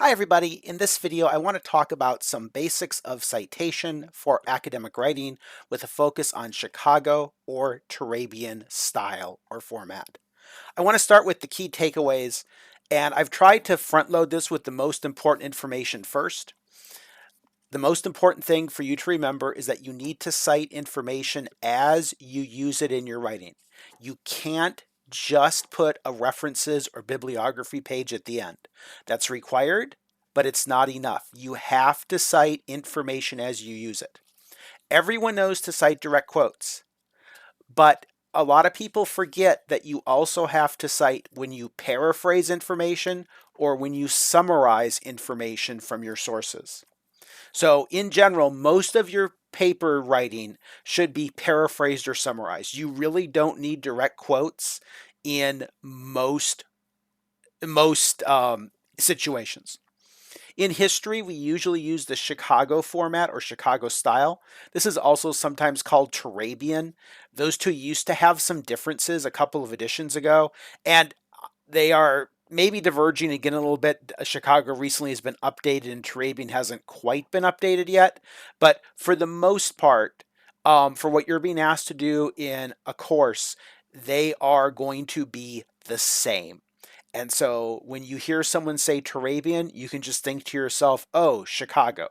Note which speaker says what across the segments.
Speaker 1: Hi everybody, in this video I want to talk about some basics of citation for academic writing with a focus on Chicago or Turabian style or format. I want to start with the key takeaways, and I've tried to front load this with the most important information first. The most important thing for you to remember is that you need to cite information as you use it in your writing. You can't just put a references or bibliography page at the end. That's required, but it's not enough. You have to cite information as you use it. Everyone knows to cite direct quotes, but a lot of people forget that you also have to cite when you paraphrase information or when you summarize information from your sources. So in general, most of your paper writing should be paraphrased or summarized. You really don't need direct quotes in most situations. In history, we usually use the Chicago format or Chicago style. This is also sometimes called Turabian. Those two used to have some differences a couple of editions ago, and they are maybe diverging again a little bit. Chicago recently has been updated and Turabian hasn't quite been updated yet. But for the most part, for what you're being asked to do in a course, they are going to be the same. And so when you hear someone say Turabian, you can just think to yourself, oh, Chicago.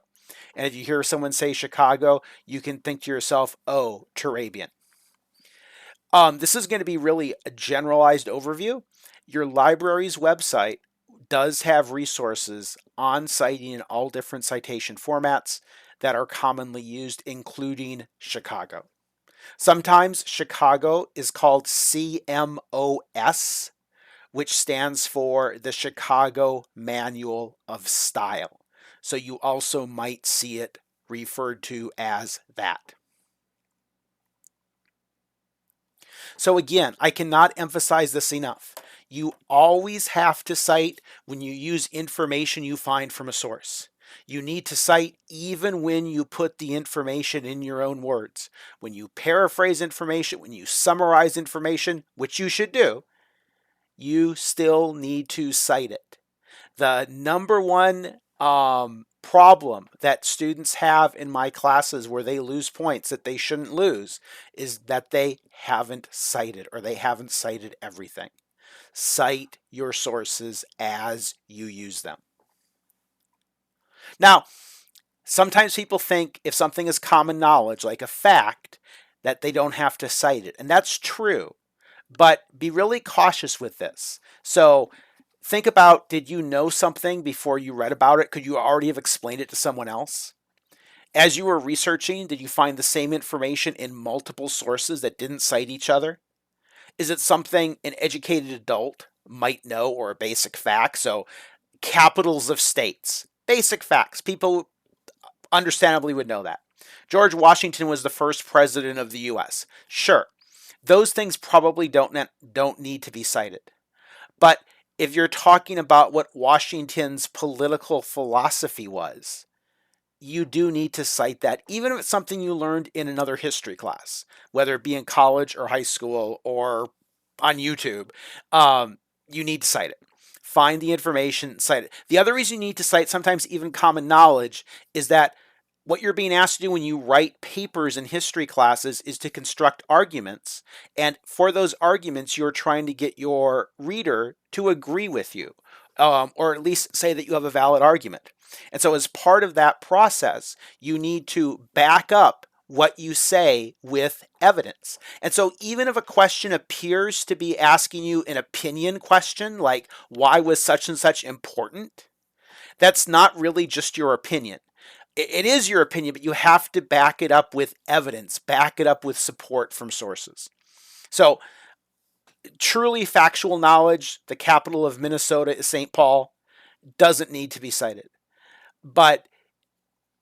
Speaker 1: And if you hear someone say Chicago, you can think to yourself, oh, Turabian. This is going to be really a generalized overview. Your library's website does have resources on citing in all different citation formats that are commonly used, including Chicago. Sometimes Chicago is called CMOS, which stands for the Chicago Manual of Style. So you also might see it referred to as that. So again, I cannot emphasize this enough. You always have to cite when you use information you find from a source. You need to cite even when you put the information in your own words. When you paraphrase information, when you summarize information, which you should do, you still need to cite it. The number one problem that students have in my classes where they lose points that they shouldn't lose is that they haven't cited or they haven't cited everything. Cite your sources as you use them. Now, sometimes people think if something is common knowledge, like a fact, that they don't have to cite it. And that's true, but be really cautious with this. So think about, did you know something before you read about it? Could you already have explained it to someone else? As you were researching, did you find the same information in multiple sources that didn't cite each other? Is it something an educated adult might know or a basic fact? So capitals of states, basic facts. People understandably would know that. George Washington was the first president of the US. Sure, those things probably don't need to be cited. But if you're talking about what Washington's political philosophy was, you do need to cite that, even if it's something you learned in another history class, whether it be in college or high school or on YouTube. You need to cite it. Find the information, cite it. The other reason you need to cite sometimes even common knowledge is that what you're being asked to do when you write papers in history classes is to construct arguments. And for those arguments, you're trying to get your reader to agree with you, or at least say that you have a valid argument. And so as part of that process, you need to back up what you say with evidence. And so even if a question appears to be asking you an opinion question, like why was such and such important, that's not really just your opinion. It is your opinion, but you have to back it up with evidence, back it up with support from sources. So truly factual knowledge, the capital of Minnesota is St. Paul, doesn't need to be cited. But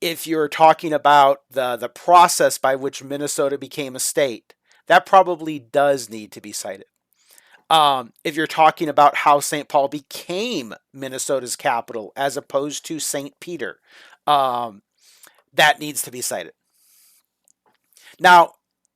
Speaker 1: if you're talking about the process by which Minnesota became a state, that probably does need to be cited. If you're talking about how St. Paul became Minnesota's capital as opposed to St. Peter, that needs to be cited. Now,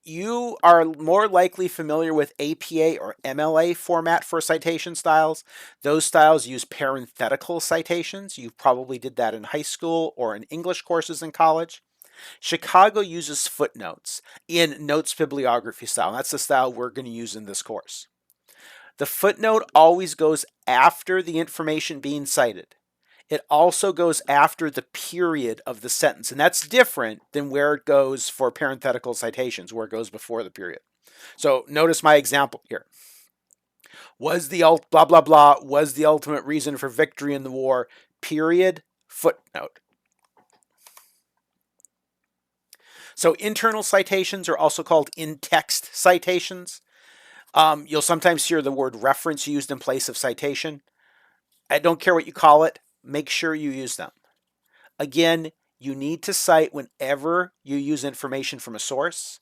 Speaker 1: you are more likely familiar with APA or MLA format for citation styles. Those styles use parenthetical citations. You probably did that in high school or in English courses in college. Chicago uses footnotes in notes bibliography style. That's the style we're going to use in this course. The footnote always goes after the information being cited. It also goes after the period of the sentence, and that's different than where it goes for parenthetical citations, where it goes before the period. So notice my example here. Was the blah blah blah was the ultimate reason for victory in the war, period, footnote. So internal citations are also called in-text citations. You'll sometimes hear the word reference used in place of citation. I don't care what you call it, make sure you use them. Again, you need to cite whenever you use information from a source.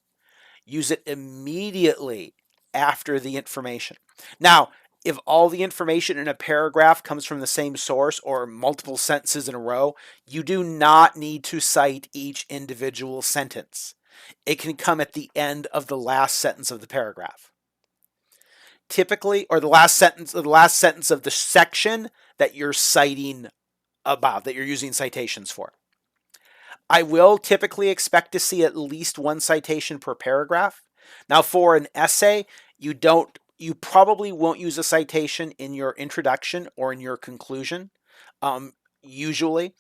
Speaker 1: Use it immediately after the information. Now, if all the information in a paragraph comes from the same source or multiple sentences in a row, you do not need to cite each individual sentence. It can come at the end of the last sentence of the paragraph. Typically, or the last sentence of the section that you're citing about, that you're using citations for. I will typically expect to see at least one citation per paragraph. Now, for an essay, you probably won't use a citation in your introduction or in your conclusion. Usually,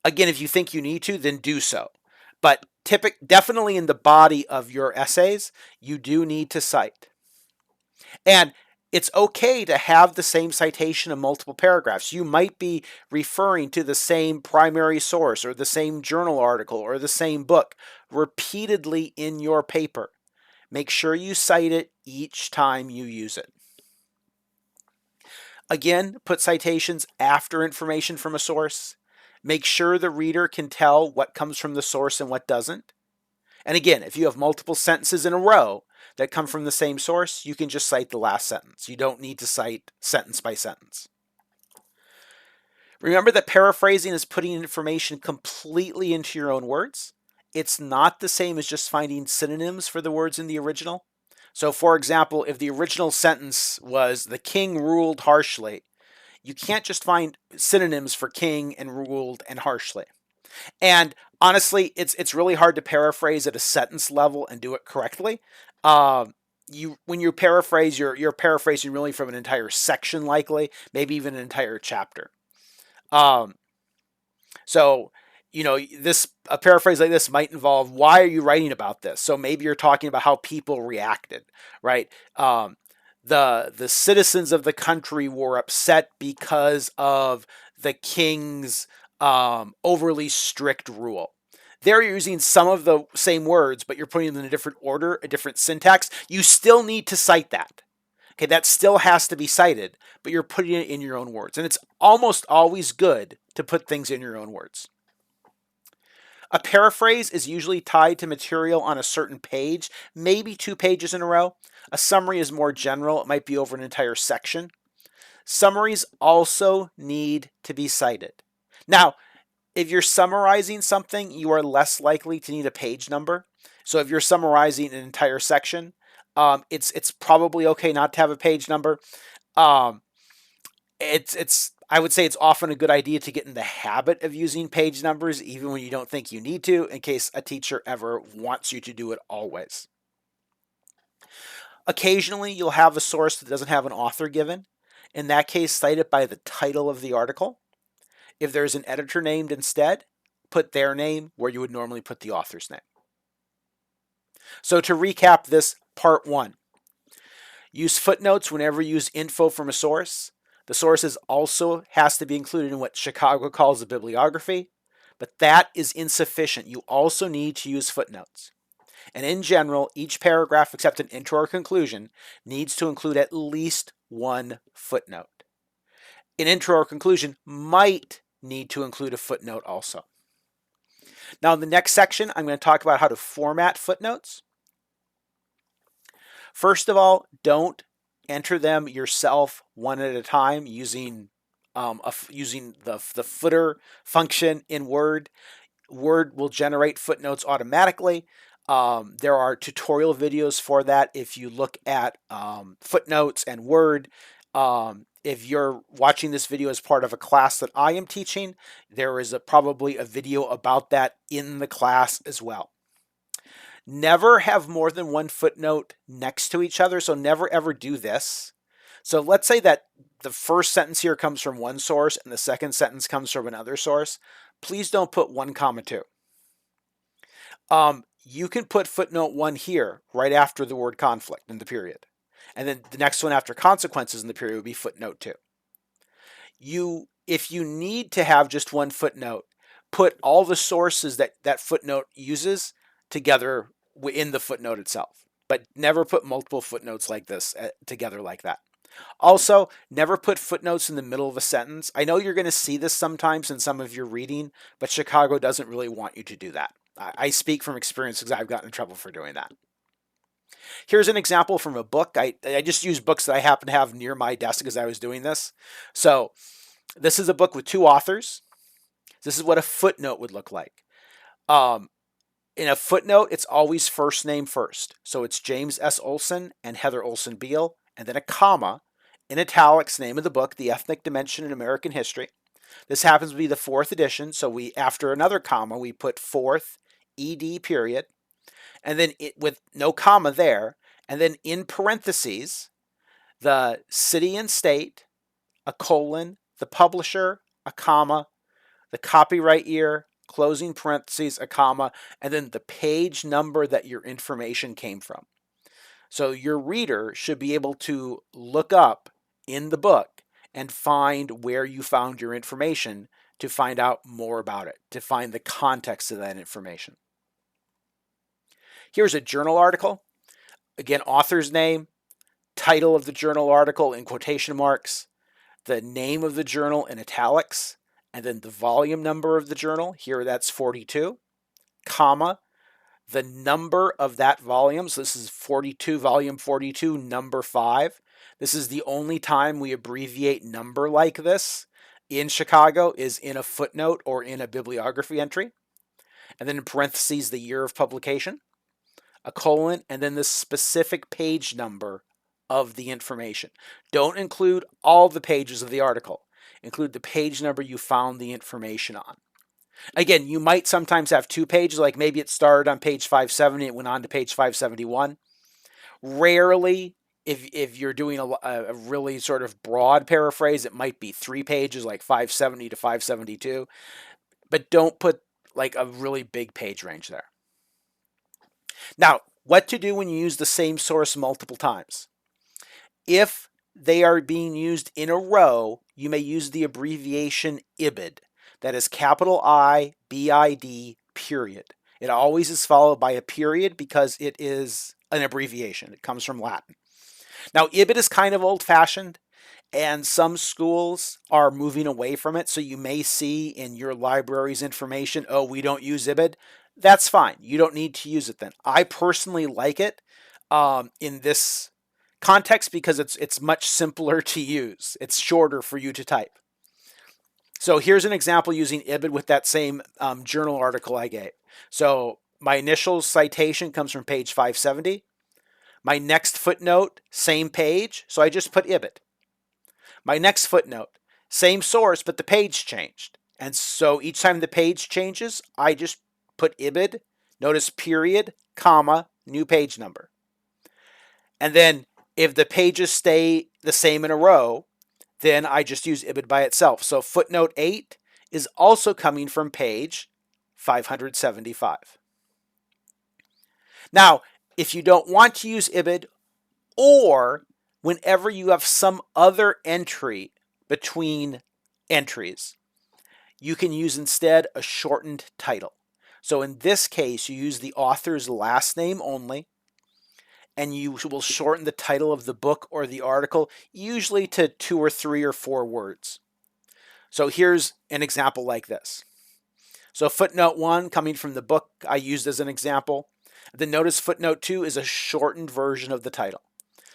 Speaker 1: again, if you think you need to, then do so. But definitely in the body of your essays, you do need to cite. And it's okay to have the same citation in multiple paragraphs. You might be referring to the same primary source or the same journal article or the same book repeatedly in your paper. Make sure you cite it each time you use it. Again, put citations after information from a source. Make sure the reader can tell what comes from the source and what doesn't. And again, if you have multiple sentences in a row that come from the same source, you can just cite the last sentence. You don't need to cite sentence by sentence. Remember that paraphrasing is putting information completely into your own words. It's not the same as just finding synonyms for the words in the original. So, for example, if the original sentence was "the king ruled harshly," you can't just find synonyms for king and ruled and harshly. And honestly, it's really hard to paraphrase at a sentence level and do it correctly. When you paraphrase, you're paraphrasing really from an entire section, likely, maybe even an entire chapter. So, a paraphrase like this might involve, why are you writing about this? So maybe you're talking about how people reacted, right? The citizens of the country were upset because of the king's overly strict rule. There you're using some of the same words, but you're putting them in a different order, a different syntax. You still need to cite that. Okay, that still has to be cited, but you're putting it in your own words. And it's almost always good to put things in your own words. A paraphrase is usually tied to material on a certain page, maybe 2 pages in a row. A summary is more general. It might be over an entire section. Summaries also need to be cited. Now, if you're summarizing something, you are less likely to need a page number. So if you're summarizing an entire section, it's probably okay not to have a page number. I would say it's often a good idea to get in the habit of using page numbers, even when you don't think you need to, in case a teacher ever wants you to do it always. Occasionally, you'll have a source that doesn't have an author given. In that case, cite it by the title of the article. If there's an editor named instead, put their name where you would normally put the author's name. So to recap this part 1, use footnotes whenever you use info from a source. The sources also has to be included in what Chicago calls a bibliography, but that is insufficient. You also need to use footnotes. And in general, each paragraph except an intro or conclusion needs to include at least one footnote. An intro or conclusion might need to include a footnote also. Now, in the next section, I'm going to talk about how to format footnotes. First of all, don't enter them yourself one at a time using the footer function in Word. Word will generate footnotes automatically. There are tutorial videos for that if you look at footnotes and Word. If you're watching this video as part of a class that I am teaching, there is probably a video about that in the class as well. Never have more than one footnote next to each other, so never ever do this. So let's say that the first sentence here comes from one source and the second sentence comes from another source. Please don't put 1, 2. You can put footnote 1 here right after the word conflict in the period. And then the next one after consequences in the period would be footnote 2. If you need to have just one footnote, put all the sources that that footnote uses together in the footnote itself. But never put multiple footnotes like this together like that. Also, never put footnotes in the middle of a sentence. I know you're going to see this sometimes in some of your reading, but Chicago doesn't really want you to do that. I speak from experience because I've gotten in trouble for doing that. Here's an example from a book. I just use books that I happen to have near my desk as I was doing this. So this is a book with 2 authors. This is what a footnote would look like. In a footnote, it's always first name first. So it's James S. Olson and Heather Olson Beale, and then a comma, in italics, name of the book, The Ethnic Dimension in American History. This happens to be the 4th edition, so after another comma, we put 4th, ed period, and then with no comma there, and then in parentheses, the city and state, a colon, the publisher, a comma, the copyright year, closing parentheses, a comma, and then the page number that your information came from. So your reader should be able to look up in the book and find where you found your information to find out more about it, to find the context of that information. Here's a journal article. Again, author's name, title of the journal article in quotation marks, the name of the journal in italics, and then the volume number of the journal. Here that's 42, comma, the number of that volume. So this is 42, volume 42, number 5. This is the only time we abbreviate number like this in Chicago is in a footnote or in a bibliography entry. And then in parentheses, the year of publication, a colon, and then the specific page number of the information. Don't include all the pages of the article. Include the page number you found the information on. Again, you might sometimes have 2 pages, like maybe it started on page 570, it went on to page 571. Rarely, if you're doing a really sort of broad paraphrase, it might be 3 pages, like 570 to 572. But don't put like a really big page range there. Now, what to do when you use the same source multiple times? If they are being used in a row, you may use the abbreviation IBID. That is capital I, BID, period. It always is followed by a period because it is an abbreviation. It comes from Latin. Now, IBID is kind of old-fashioned, and some schools are moving away from it. So you may see in your library's information, oh, we don't use IBID. That's fine. You don't need to use it then. I personally like it in this context because it's much simpler to use. It's shorter for you to type. So here's an example using IBID with that same journal article I gave. So my initial citation comes from page 570. My next footnote, same page, so I just put IBID. My next footnote, same source, but the page changed. And so each time the page changes, I just put IBID, notice period, comma, new page number. And then if the pages stay the same in a row, then I just use IBID by itself. So footnote 8 is also coming from page 575. Now, if you don't want to use IBID, or whenever you have some other entry between entries, you can use instead a shortened title. So in this case, you use the author's last name only, and you will shorten the title of the book or the article, usually to 2 or 3 or 4 words. So here's an example like this. So footnote 1 coming from the book I used as an example. Then notice footnote 2 is a shortened version of the title.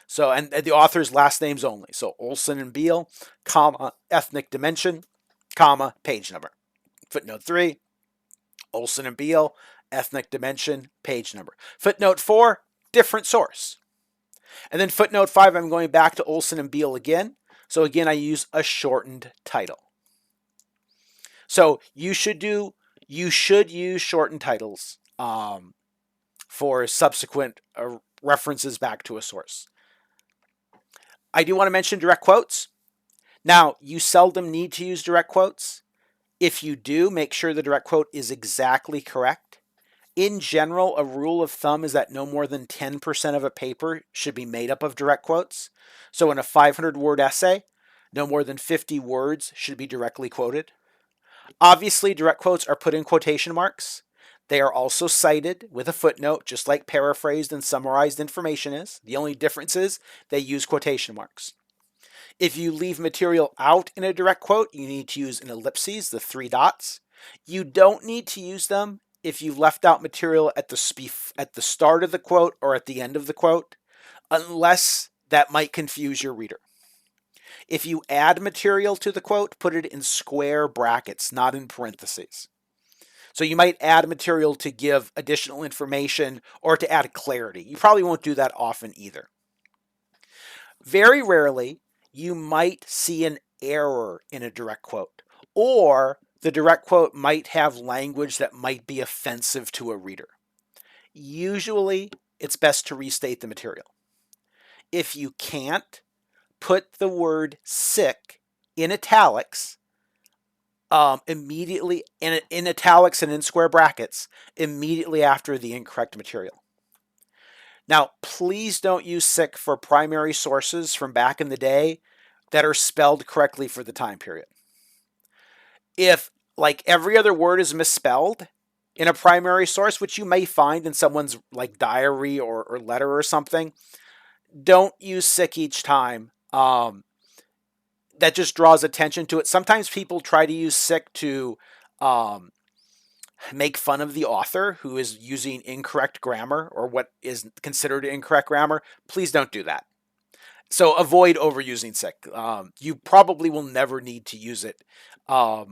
Speaker 1: So, and the author's last names only. So Olson and Beale, comma, ethnic dimension, comma, page number. Footnote 3, Olson and Beale, ethnic dimension, page number. Footnote 4, different source. And then footnote 5, I'm going back to Olson and Beale again. So again, I use a shortened title. So you should use shortened titles for subsequent references back to a source. I do want to mention direct quotes. Now, you seldom need to use direct quotes. If you do, make sure the direct quote is exactly correct. In general, a rule of thumb is that no more than 10% of a paper should be made up of direct quotes. So in a 500-word essay, no more than 50 words should be directly quoted. Obviously, direct quotes are put in quotation marks. They are also cited with a footnote, just like paraphrased and summarized information is. The only difference is they use quotation marks. If you leave material out in a direct quote, you need to use an ellipses, the 3 dots. You don't need to use them if you've left out material at the start of the quote or at the end of the quote, unless that might confuse your reader. If you add material to the quote, put it in square brackets, not in parentheses. So you might add material to give additional information or to add clarity. You probably won't do that often either. Very rarely, you might see an error in a direct quote, or the direct quote might have language that might be offensive to a reader. Usually, it's best to restate the material. If you can't, put the word sick in italics immediately, in italics and in square brackets, immediately after the incorrect material. Now, please don't use sick for primary sources from back in the day that are spelled correctly for the time period. If, like, every other word is misspelled in a primary source, which you may find in someone's like diary or letter or something, don't use sick each time. That just draws attention to it. Sometimes people try to use sick to make fun of the author who is using incorrect grammar or what is considered incorrect grammar. Please don't do that. So avoid overusing sick. You probably will never need to use it. Or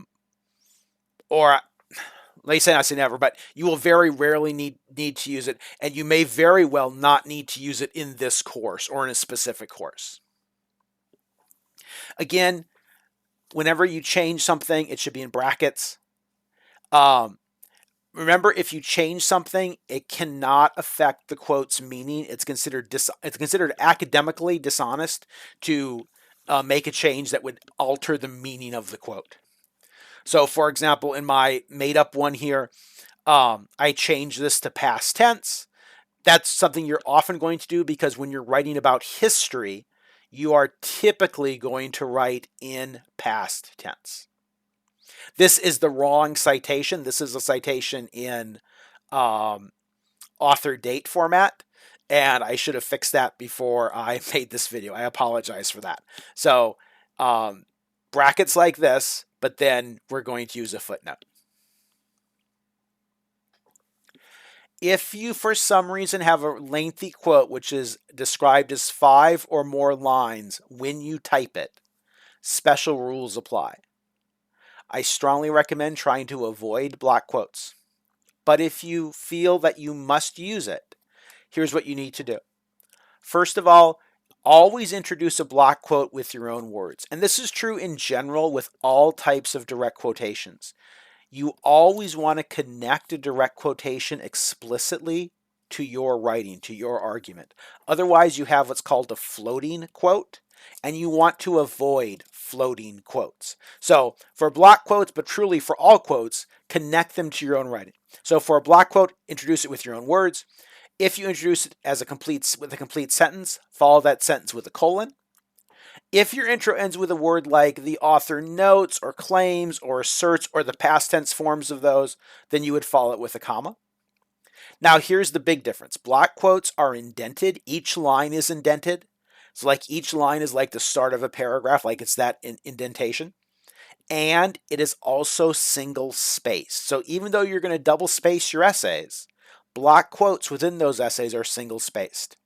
Speaker 1: let me say not say never, but you will very rarely need to use it, and you may very well not need to use it in this course or in a specific course. Again, whenever you change something, it should be in brackets. Remember, if you change something, it cannot affect the quote's meaning. It's considered academically dishonest to make a change that would alter the meaning of the quote. So, for example, in my made-up one here, I changed this to past tense. That's something you're often going to do because when you're writing about history, you are typically going to write in past tense. This is the wrong citation. This is a citation in author date format, and I should have fixed that before I made this video. I apologize for that. So brackets like this, but then we're going to use a footnote. If you, for some reason, have a lengthy quote which is described as 5 or more lines when you type it, special rules apply. I strongly recommend trying to avoid block quotes. But if you feel that you must use it, here's what you need to do. First of all, always introduce a block quote with your own words. And this is true in general with all types of direct quotations. You always want to connect a direct quotation explicitly to your writing, to your argument. Otherwise, you have what's called a floating quote, and you want to avoid floating quotes. So for block quotes, but truly for all quotes, connect them to your own writing. So for a block quote, introduce it with your own words. If you introduce it as with a complete sentence, follow that sentence with a colon. If your intro ends with a word like the author notes or claims or asserts or the past tense forms of those, then you would follow it with a comma. Now here's the big difference. Block quotes are indented. Each line is indented. So like each line is like the start of a paragraph, like it's that indentation. And it is also single spaced. So even though you're going to double space your essays, block quotes within those essays are single spaced.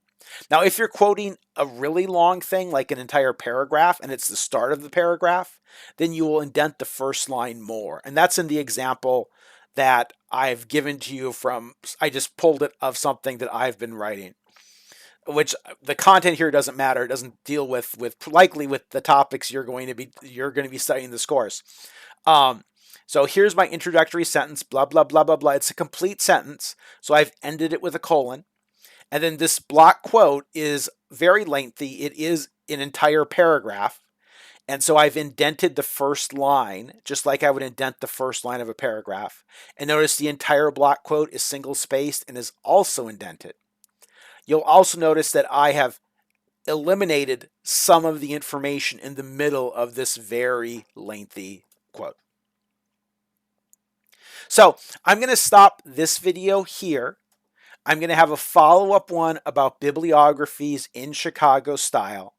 Speaker 1: Now, if you're quoting a really long thing, like an entire paragraph, and it's the start of the paragraph, then you will indent the first line more. And that's in the example that I've given to you from, I just pulled it of something that I've been writing, which the content here doesn't matter. It doesn't deal with likely with the topics you're going to be studying this course. Um, so here's my introductory sentence, blah, blah, blah, blah, blah. It's a complete sentence. So I've ended it with a colon. And then this block quote is very lengthy. It is an entire paragraph. And so I've indented the first line, just like I would indent the first line of a paragraph. And notice the entire block quote is single spaced and is also indented. You'll also notice that I have eliminated some of the information in the middle of this very lengthy quote. So I'm going to stop this video here. I'm going to have a follow-up one about bibliographies in Chicago style.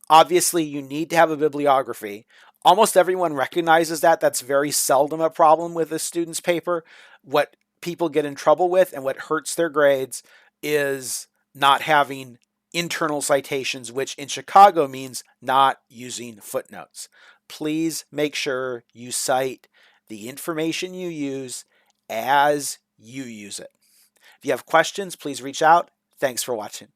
Speaker 1: Obviously, you need to have a bibliography. Almost everyone recognizes that. That's very seldom a problem with a student's paper. What people get in trouble with and what hurts their grades is not having internal citations, which in Chicago means not using footnotes. Please make sure you cite the information you use as you use it. If you have questions, please reach out. Thanks for watching.